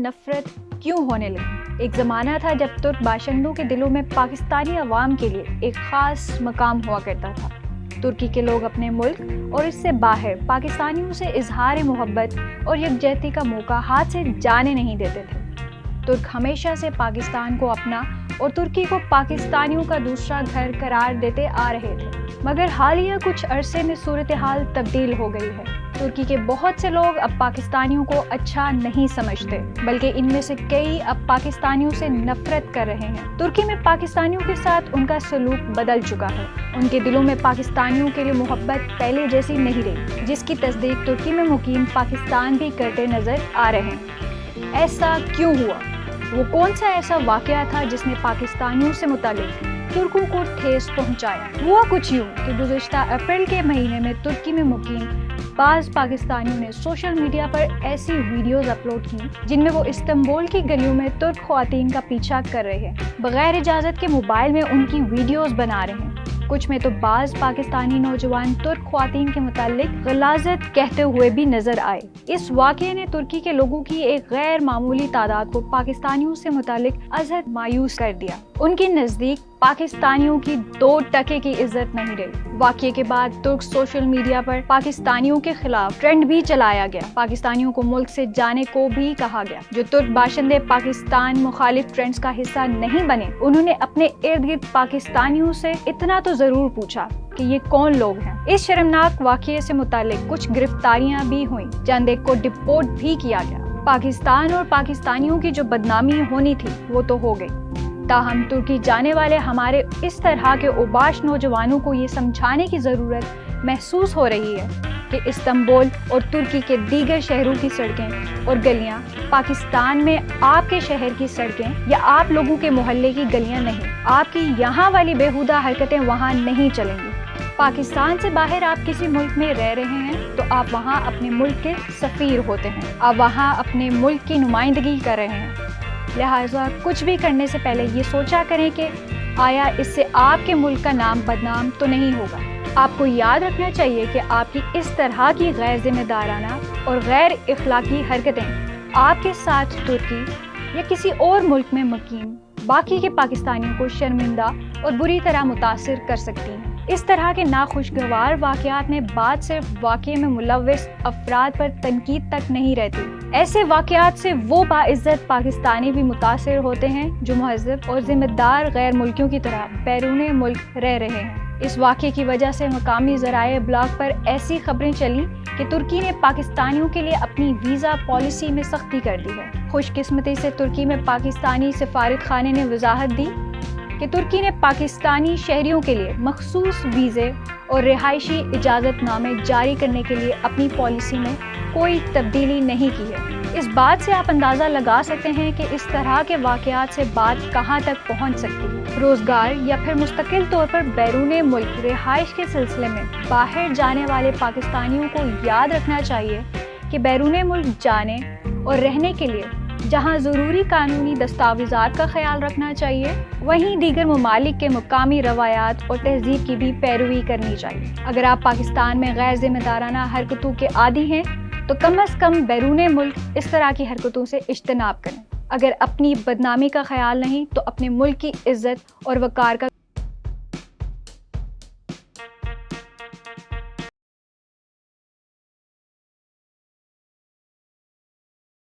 نفرت کیوں ہونے لگی؟ ایک زمانہ تھا جب ترک باشندوں کے دلوں میں پاکستانی عوام کے لیے ایک خاص مقام ہوا کرتا تھا۔ ترکی کے لوگ اپنے ملک اور اس سے باہر پاکستانیوں سے اظہار محبت اور یکجہتی کا موقع ہاتھ سے جانے نہیں دیتے تھے۔ ترک ہمیشہ سے پاکستان کو اپنا اور ترکی کو پاکستانیوں کا دوسرا گھر قرار دیتے آ رہے تھے، مگر حالیہ کچھ عرصے میں صورتحال تبدیل ہو گئی ہے۔ ترکی کے بہت سے لوگ اب پاکستانیوں کو اچھا نہیں سمجھتے، بلکہ ان میں سے کئی اب پاکستانیوں سے نفرت کر رہے ہیں۔ ترکی میں پاکستانیوں کے ساتھ ان کا سلوک بدل چکا ہے۔ ان کے دلوں میں پاکستانیوں کے لیے محبت پہلے جیسی نہیں رہی، جس کی تصدیق ترکی میں مقیم پاکستان بھی کرتے نظر آ رہے ہیں۔ ایسا کیوں ہوا؟ وہ کون سا ایسا واقعہ تھا جس نے پاکستانیوں سے متعلق ترکوں کو ٹھیس پہنچایا؟ ہوا کچھ یوں کہ گزشتہ اپریل کے مہینے میں ترکی میں مقیم بعض پاکستانیوں نے سوشل میڈیا پر ایسی ویڈیوز اپلوڈ کی جن میں وہ استنبول کی گلیوں میں ترک خواتین کا پیچھا کر رہے ہیں، بغیر اجازت کے موبائل میں ان کی ویڈیوز بنا رہے ہیں۔ کچھ میں تو بعض پاکستانی نوجوان ترک خواتین کے متعلق غلاظت کہتے ہوئے بھی نظر آئے۔ اس واقعے نے ترکی کے لوگوں کی ایک غیر معمولی تعداد کو پاکستانیوں سے متعلق ازحد مایوس کر دیا۔ ان کے نزدیک پاکستانیوں کی 2 ٹکے کی عزت نہیں رہی۔ واقعے کے بعد ترک سوشل میڈیا پر پاکستانیوں کے خلاف ٹرینڈ بھی چلایا گیا۔ پاکستانیوں کو ملک سے جانے کو بھی کہا گیا۔ جو ترک باشندے پاکستان مخالف ٹرینڈز کا حصہ نہیں بنے، انہوں نے اپنے ارد گرد پاکستانیوں سے اتنا تو ضرور پوچھا کہ یہ کون لوگ ہیں۔ اس شرمناک واقعے سے متعلق کچھ گرفتاریاں بھی ہوئیں، چند ایک کو ڈپورٹ بھی کیا گیا۔ پاکستان اور پاکستانیوں کی جو بدنامی ہونی تھی وہ تو ہو گئی، تاہم ترکی جانے والے ہمارے اس طرح کے اوباش نوجوانوں کو یہ سمجھانے کی ضرورت محسوس ہو رہی ہے کہ استنبول اور ترکی کے دیگر شہروں کی سڑکیں اور گلیاں پاکستان میں آپ کے شہر کی سڑکیں یا آپ لوگوں کے محلے کی گلیاں نہیں۔ آپ کی یہاں والی بیہودہ حرکتیں وہاں نہیں چلیں گی۔ پاکستان سے باہر آپ کسی ملک میں رہ رہے ہیں تو آپ وہاں اپنے ملک کے سفیر ہوتے ہیں، آپ وہاں اپنے ملک کی نمائندگی کر رہے ہیں، لہٰذا کچھ بھی کرنے سے پہلے یہ سوچا کریں کہ آیا اس سے آپ کے ملک کا نام بدنام تو نہیں ہوگا۔ آپ کو یاد رکھنا چاہیے کہ آپ کی اس طرح کی غیر ذمہ دارانہ اور غیر اخلاقی حرکتیں آپ کے ساتھ ترکی یا کسی اور ملک میں مقیم باقی کے پاکستانیوں کو شرمندہ اور بری طرح متاثر کر سکتی ہیں۔ اس طرح کے ناخوشگوار واقعات میں بات صرف واقعے میں ملوث افراد پر تنقید تک نہیں رہتی۔ ایسے واقعات سے وہ باعزت پاکستانی بھی متاثر ہوتے ہیں جو مہذب اور ذمہ دار غیر ملکیوں کی طرح بیرون ملک رہ رہے ہیں۔ اس واقعے کی وجہ سے مقامی ذرائع ابلاغ پر ایسی خبریں چلیں کہ ترکی نے پاکستانیوں کے لیے اپنی ویزا پالیسی میں سختی کر دی ہے۔ خوش قسمتی سے ترکی میں پاکستانی سفارت خانے نے وضاحت دی کہ ترکی نے پاکستانی شہریوں کے لیے مخصوص ویزے اور رہائشی اجازت نامے جاری کرنے کے لیے اپنی پالیسی میں کوئی تبدیلی نہیں کی ہے۔ اس بات سے آپ اندازہ لگا سکتے ہیں کہ اس طرح کے واقعات سے بات کہاں تک پہنچ سکتی ہے۔ روزگار یا پھر مستقل طور پر بیرون ملک رہائش کے سلسلے میں باہر جانے والے پاکستانیوں کو یاد رکھنا چاہیے کہ بیرون ملک جانے اور رہنے کے لیے جہاں ضروری قانونی دستاویزات کا خیال رکھنا چاہیے، وہیں دیگر ممالک کے مقامی روایات اور تہذیب کی بھی پیروی کرنی چاہیے۔ اگر آپ پاکستان میں غیر ذمہ دارانہ حرکتوں کے عادی ہیں تو کم از کم بیرون ملک اس طرح کی حرکتوں سے اجتناب کریں۔ اگر اپنی بدنامی کا خیال نہیں تو اپنے ملک کی عزت اور وقار کا